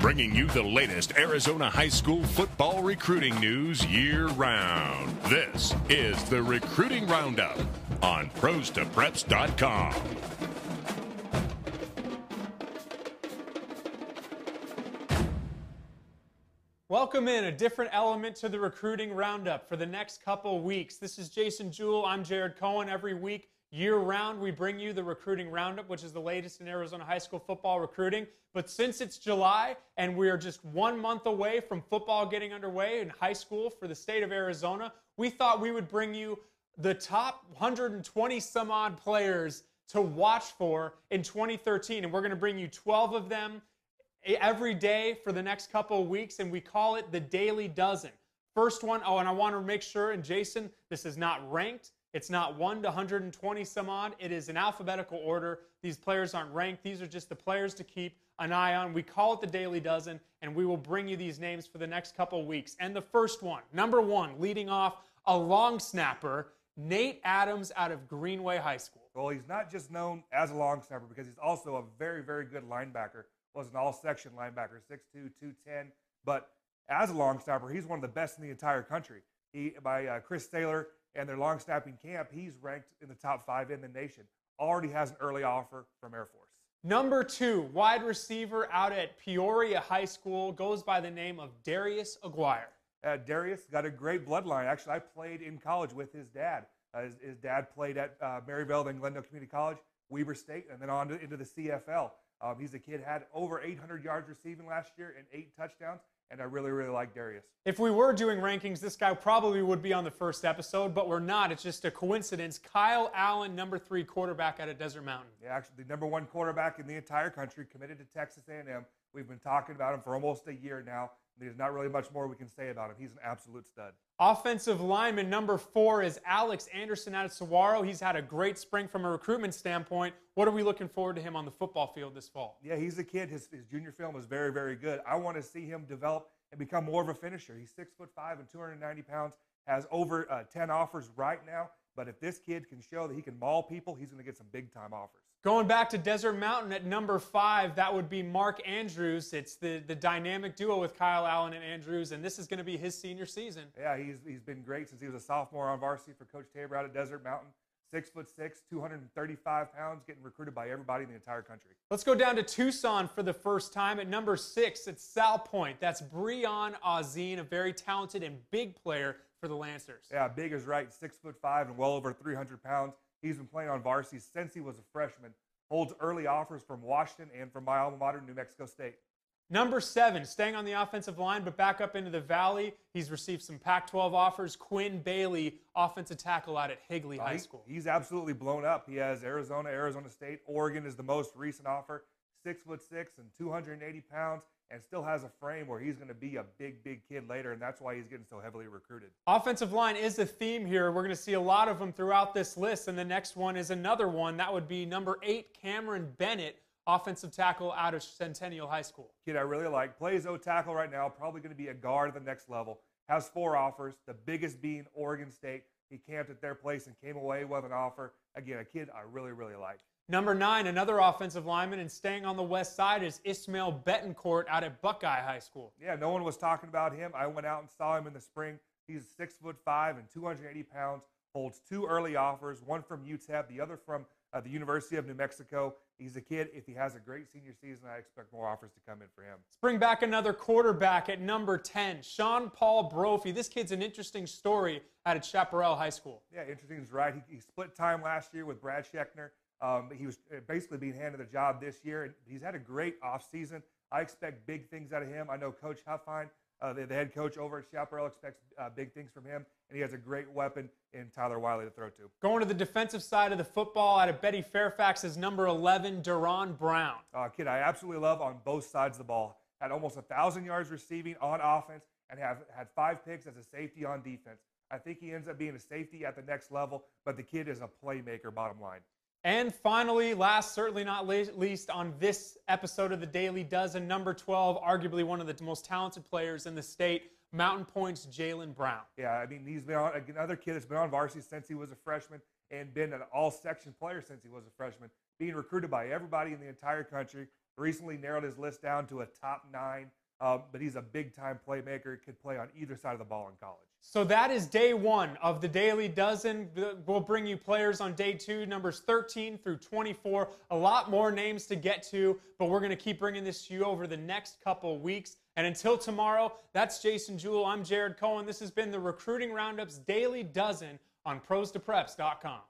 bringing you the latest Arizona high school football recruiting news year-round. This is the Recruiting Roundup on ProsToPreps.com. Welcome in a different element to the Recruiting Roundup for the next couple weeks. This is Jason Jewell. I'm Jared Cohen. Every week, year-round, we bring you the Recruiting Roundup, which is the latest in Arizona high school football recruiting. But since it's July and we are just 1 month away from football getting underway in high school for the state of Arizona, we thought we would bring you the top 120 some odd players to watch for in 2013. And we're going to bring you 12 of them every day for the next couple of weeks, and we call it the Daily Dozen. First one, and I want to make sure, and Jason, this is not ranked. It's not 1 to 120 some odd. It is in alphabetical order. These players aren't ranked. These are just the players to keep an eye on. We call it the Daily Dozen, and we will bring you these names for the next couple of weeks. And the first one, number 1, leading off, a long snapper, Nate Adams out of Greenway High School. Well, he's not just known as a long snapper because he's also a very, very good linebacker. Was an all-section linebacker, 6'2", 210. But as a long snapper, he's one of the best in the entire country. By Chris Taylor and their long snapping camp, he's ranked in the top 5 in the nation. Already has an early offer from Air Force. Number 2, wide receiver out at Peoria High School, goes by the name of Darius Aguirre. Darius got a great bloodline. Actually, I played in college with his dad. His dad played at Maryville, then Glendale Community College, Weber State, and then on into the CFL. He's a kid, had over 800 yards receiving last year and 8 touchdowns, and I really, really like Darius. If we were doing rankings, this guy probably would be on the first episode, but we're not. It's just a coincidence. Kyle Allen, number 3 quarterback out of Desert Mountain. Yeah, actually the number 1 quarterback in the entire country, committed to Texas A&M. We've been talking about him for almost a year now. There's not really much more we can say about him. He's an absolute stud. Offensive lineman number 4 is Alex Anderson out of Saguaro. He's had a great spring from a recruitment standpoint. What are we looking forward to him on the football field this fall? Yeah, he's a kid. His junior film is very, very good. I want to see him develop and become more of a finisher. He's 6'5" and 290 pounds, has over 10 offers right now. But if this kid can show that he can maul people, he's going to get some big-time offers. Going back to Desert Mountain at number 5, that would be Mark Andrews. It's the dynamic duo with Kyle Allen and Andrews, and this is going to be his senior season. Yeah, he's been great since he was a sophomore on varsity for Coach Tabor out at Desert Mountain. 6'6", 235 pounds, getting recruited by everybody in the entire country. Let's go down to Tucson for the first time. At number 6, it's Sal Point. That's Breon Ozine, a very talented and big player for the Lancers. Yeah, big is right, 6'5" and well over 300 pounds. He's been playing on varsity since he was a freshman. Holds early offers from Washington and from my alma mater, New Mexico State. Number 7, staying on the offensive line, but back up into the Valley. He's received some Pac-12 offers. Quinn Bailey, offensive tackle out at Higley High School. He's absolutely blown up. He has Arizona, Arizona State. Oregon is the most recent offer. 6'6" and 280 pounds, and still has a frame where he's going to be a big, big kid later, and that's why he's getting so heavily recruited. Offensive line is a theme here. We're going to see a lot of them throughout this list, and the next one is another one. That would be number 8, Camryn Bennett, offensive tackle out of Centennial High School. Kid I really like. Plays O-tackle right now, probably going to be a guard at the next level. Has 4 offers, the biggest being Oregon State. He camped at their place and came away with an offer. Again, a kid I really, really like. Number 9, another offensive lineman, and staying on the west side is Ishmael Betancourt out at Buckeye High School. Yeah, no one was talking about him. I went out and saw him in the spring. He's 6'5" and 280 pounds, holds 2 early offers, one from UTEP, the other from the University of New Mexico. He's a kid. If he has a great senior season, I expect more offers to come in for him. Let's bring back another quarterback at number 10, Sean Paul Brophy. This kid's an interesting story out at Chaparral High School. Yeah, interesting is right. He split time last year with Brad Scheckner. He was basically being handed the job this year, and he's had a great offseason. I expect big things out of him. I know Coach Huffine, the head coach over at Chaparral, expects big things from him, and he has a great weapon in Tyler Wiley to throw to. Going to the defensive side of the football, out of Betty Fairfax is number 11, Darren Brown. Kid I absolutely love on both sides of the ball. Had almost 1,000 yards receiving on offense and had 5 picks as a safety on defense. I think he ends up being a safety at the next level, but the kid is a playmaker, bottom line. And finally, last, certainly not least, on this episode of the Daily Dozen, number 12, arguably one of the most talented players in the state, Mountain Point's Jalen Brown. Yeah, I mean, he's been on another kid that's been on varsity since he was a freshman and been an all-section player since he was a freshman, being recruited by everybody in the entire country. Recently narrowed his list down to a top 9, but he's a big-time playmaker. Could play on either side of the ball in college. So that is day 1 of the Daily Dozen. We'll bring you players on day 2, numbers 13 through 24. A lot more names to get to, but we're going to keep bringing this to you over the next couple weeks. And until tomorrow, that's Jason Jewell. I'm Jared Cohen. This has been the Recruiting Roundup's Daily Dozen on ProsToPreps.com.